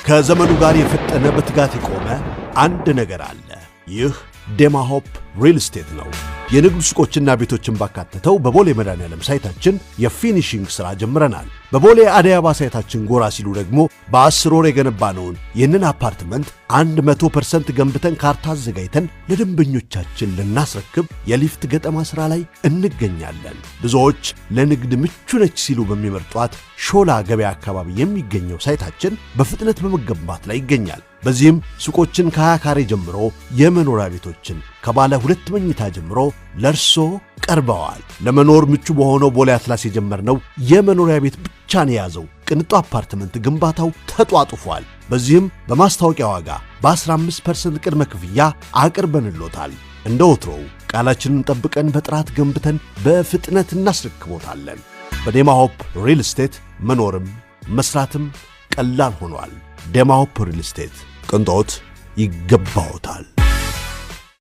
ከዘመኑ ጋር የፈጠነ በትጋት የቆመ አንድ ነገር አለ። ይህ ዴማሆፕ ሪል ስቴት ነው። የንግድ ሱቆችና ቤቶችን ባካተተው በቦሌ መድኃኔዓለም ሳይታችን የፊኒሺንግ ሥራ ጀምረናል። በቦሌ አደይ አበባ ሳይታችን ጎራ ሲሉ ደግሞ በ10 ወር የገነባነውን ይህንን አፓርትመንት 100% ገንብተን ካርታ አዘጋጅተን ለደንበኞቻችን ልናስረክብ የሊፍት ገጠማ ሥራ ላይ እንገኛለን። ብዙዎች ለንግድ ምቹ ነች ሲሉ በሚመርጧት ሾላ ገበያ አካባቢ የሚገኘው ሳይታችን በፍጥነት በመገንባት ላይ ይገኛል። በዚህም ሱቆችን ከ20 ካሬ ጀምሮ የመኖሪያ ቤቶችን ከባለ 2 መኝታ ጀምሮ ለርሶ ቀርበዋል። ለመኖር ምቹ በሆነው ቦሌ አትላስ የጀመርነው የመኖሪያ ቤት ብቻን የያዘው ቅንጡ አፓርትመንት ግንባታው ተጧጡፏል። በዚህም በማስታወቂያ ዋጋ በ15% ቅድመ ክፍያ አቅርበንሎታል። እንደ ወትሮው ቃላችንን ጠብቀን በጥራት ገንብተን በፍጥነት እናስረክቦታለን። በዴማሆፕ ሪል ስቴት መኖርም መስራትም ቀላል ሆኗል። ዴማሆፕ ሪል ስቴት ቅንጦት ይገባዎታል።